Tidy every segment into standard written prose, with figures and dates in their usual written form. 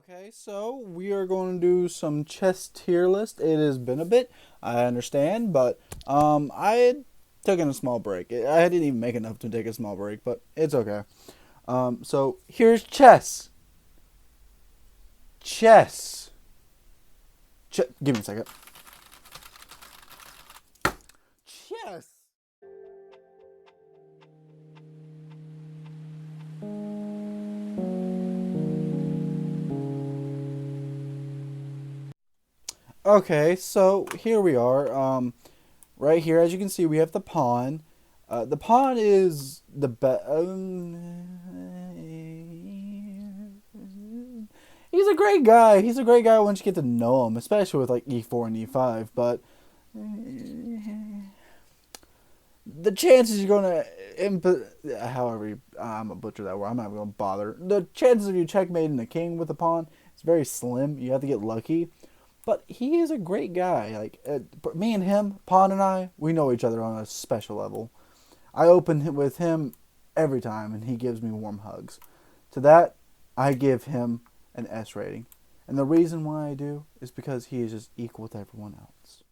Okay, so we are going to do some chess tier list. It has been a bit, I understand, but I had taken a small break. I didn't even make enough to take a small break, but it's okay. So here's chess. Chess. Give me a second. Chess. Okay, so here we are. Right here, as you can see, we have the pawn. The pawn is the best. He's a great guy. He's a great guy once you get to know him, especially with like e4 and e5. But the chances you're gonna, however, I'm gonna butcher that word. I'm not gonna bother. The chances of you checkmating the king with the pawn is very slim. You have to get lucky. But he is a great guy. Like me and him, Pawn and I, we know each other on a special level. I open with him every time, and he gives me warm hugs. To that, I give him an S rating. And the reason why I do is because he is just equal with everyone else.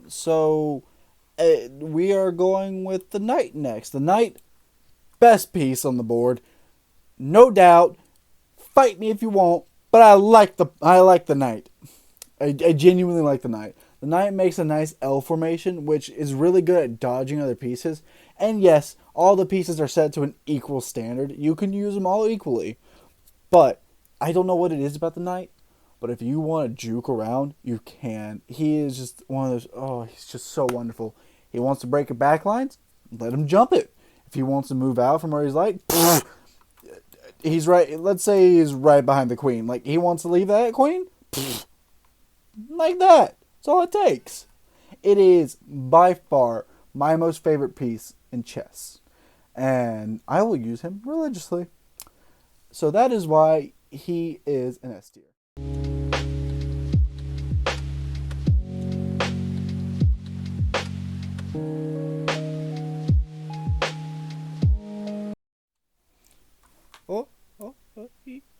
So we are going with the knight next. The knight, best piece on the board, no doubt. Fight me if you want, but I like the knight. I genuinely like the knight. The knight makes a nice L formation, which is really good at dodging other pieces. And yes, all the pieces are set to an equal standard. You can use them all equally. But I don't know what it is about the knight. But if you want to juke around, you can. He is just one of those. Oh, he's just so wonderful. He wants to break your backlines, let him jump it. If he wants to move out from where he's like, he's right. Let's say he's right behind the queen. Like he wants to leave that queen, like that. That's all it takes. It is by far my most favorite piece in chess, and I will use him religiously. So that is why he is an S tier. Oh, oh,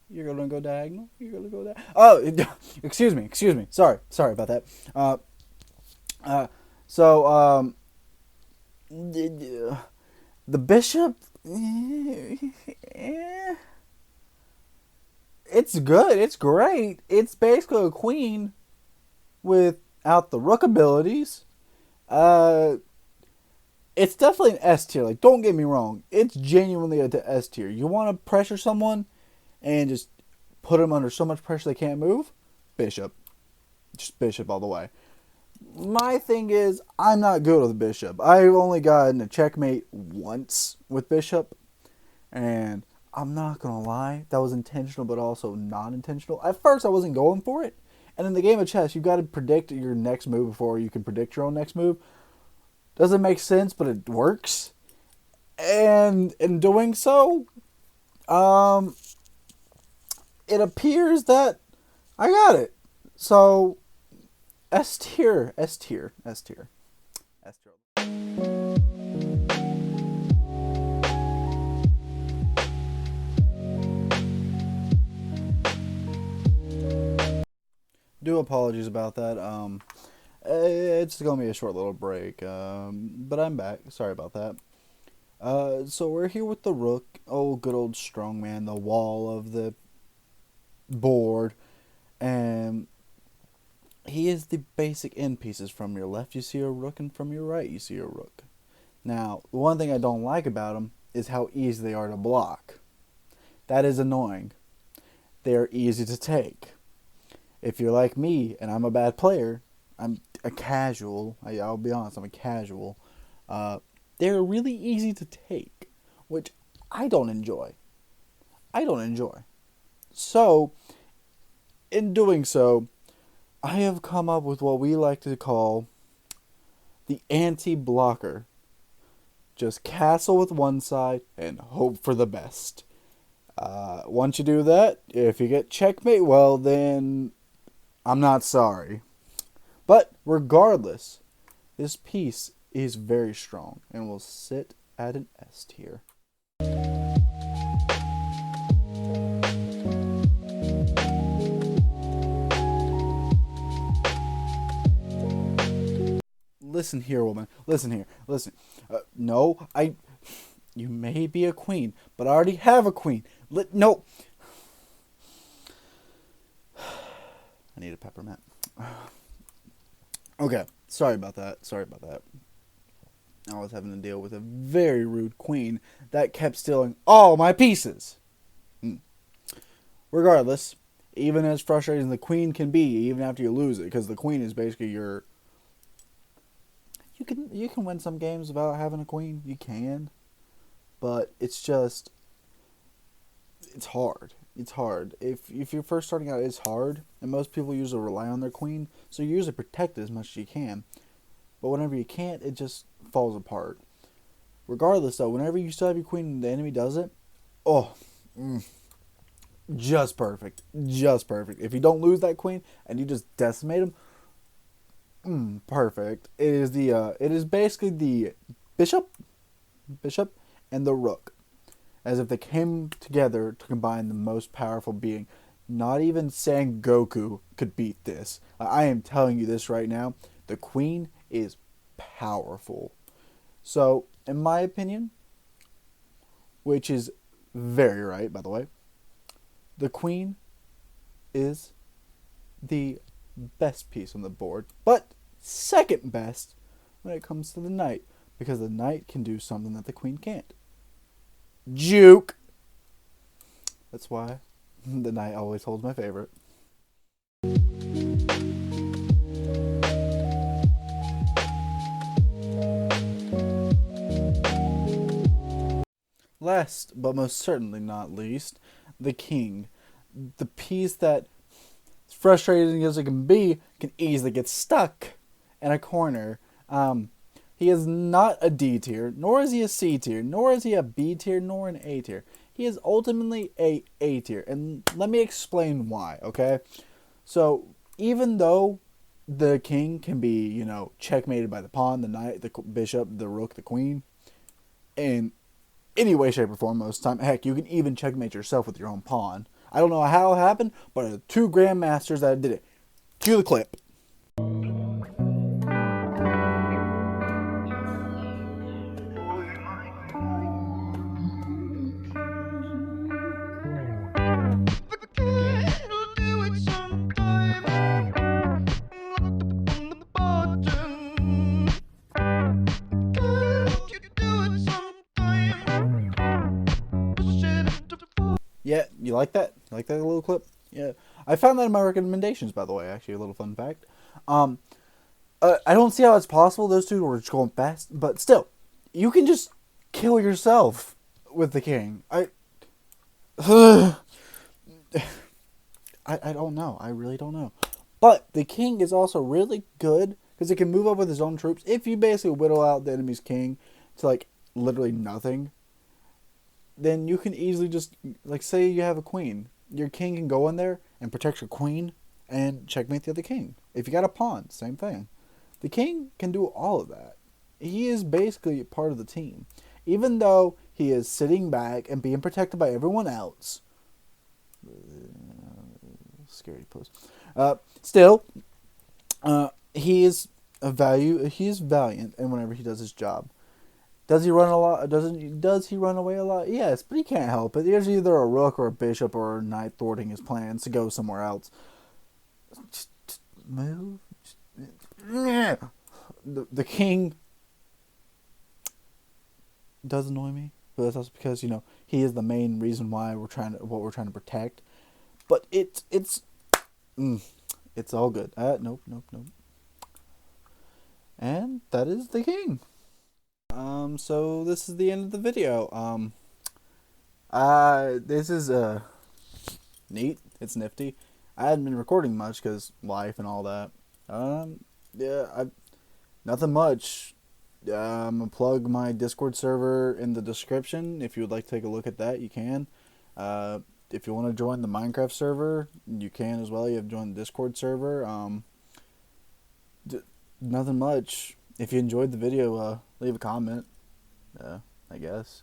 you're gonna go diagonal. You're gonna go that. Oh, excuse me. Sorry about that. Uh, so the bishop. It's good. It's great. It's basically a queen without the rook abilities. Uh, it's definitely an S tier. Like, don't get me wrong. It's genuinely a S tier. You want to pressure someone and just put them under so much pressure they can't move? Bishop. Just bishop all the way. My thing is, I'm not good with bishop. I've only gotten a checkmate once with bishop. And I'm not going to lie, that was intentional but also non intentional. At first, I wasn't going for it. And in the game of chess, you've got to predict your next move before you can predict your own next move. Doesn't make sense, but it works. And in doing so, um, it appears that I got it. So, S tier, S tier, S tier, S tier. Do apologies about that. It's gonna be a short little break. But I'm back. Sorry about that. So we're here with the rook. Oh, good old strongman, the wall of the board, and he is the basic end pieces. From your left, you see a rook, and from your right, you see a rook. Now, the one thing I don't like about them is how easy they are to block. That is annoying. They are easy to take. If you're like me and I'm a bad player, I'm a casual. I'll be honest, I'm a casual. They're really easy to take, which I don't enjoy. I don't enjoy. So, in doing so, I have come up with what we like to call the anti-blocker. Just castle with one side and hope for the best. Once you do that, if you get checkmate, well then, I'm not sorry. But regardless, this piece is very strong and will sit at an S tier. Listen here, woman. Listen here. Listen. No, You may be a queen, but I already have a queen. No. I need a peppermint. Okay, sorry about that. I was having to deal with a very rude queen that kept stealing all my pieces. Regardless, even as frustrating as the queen can be, even after you lose it, because the queen is basically your... You can win some games without having a queen. You can. But it's just... It's hard. It's hard. If you're first starting out, it's hard. And most people usually rely on their queen. So you usually protect it as much as you can. But whenever you can't, it just falls apart. Regardless, though, whenever you still have your queen and the enemy does it, just perfect. Just perfect. If you don't lose that queen and you just decimate them, perfect. It is basically the bishop, and the rook, as if they came together to combine the most powerful being. Not even Goku could beat this. I am telling you this right now. The queen is powerful. So, in my opinion, which is very right, by the way, the queen is the best piece on the board, but second best when it comes to the knight, because the knight can do something that the queen can't. Juke! That's why the knight always holds my favorite. Last, but most certainly not least, the king. The piece that, as frustrating as it can be, can easily get stuck in a corner. He is not a D tier, nor is he a C tier, nor is he a B tier, nor an A tier. He is ultimately A tier, and let me explain why, okay? So, even though the king can be, checkmated by the pawn, the knight, the bishop, the rook, the queen, in any way, shape, or form most of the time, heck, you can even checkmate yourself with your own pawn. I don't know how it happened, but 2 grandmasters that did it. Cue the clip. Yeah, you like that? You like that little clip? Yeah. I found that in my recommendations, by the way, actually, a little fun fact. I don't see how it's possible those two were just going fast, but still, you can just kill yourself with the king. I don't know. I really don't know. But the king is also really good because it can move up with his own troops. If you basically whittle out the enemy's king to literally nothing, then you can easily just, say you have a queen. Your king can go in there and protect your queen and checkmate the other king. If you got a pawn, same thing. The king can do all of that. He is basically part of the team. Even though he is sitting back and being protected by everyone else. Scary pose. Still, he is valiant, and whenever he does his job. Does he run a lot? Does he run away a lot? Yes, but he can't help it. There's either a rook or a bishop or a knight thwarting his plans to go somewhere else. Just move. The king does annoy me, but that's also because he is the main reason why we're trying to protect. But it's all good. Nope. And that is the king. So this is the end of the video. This is, neat. It's nifty. I hadn't been recording much because life and all that. Nothing much. I'm gonna plug my Discord server in the description. If you would like to take a look at that, you can. If you want to join the Minecraft server, you can as well. You have to join the Discord server. nothing much. If you enjoyed the video, leave a comment. I guess.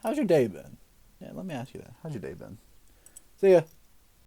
How's your day been? Yeah, let me ask you that. How's your day been? See ya.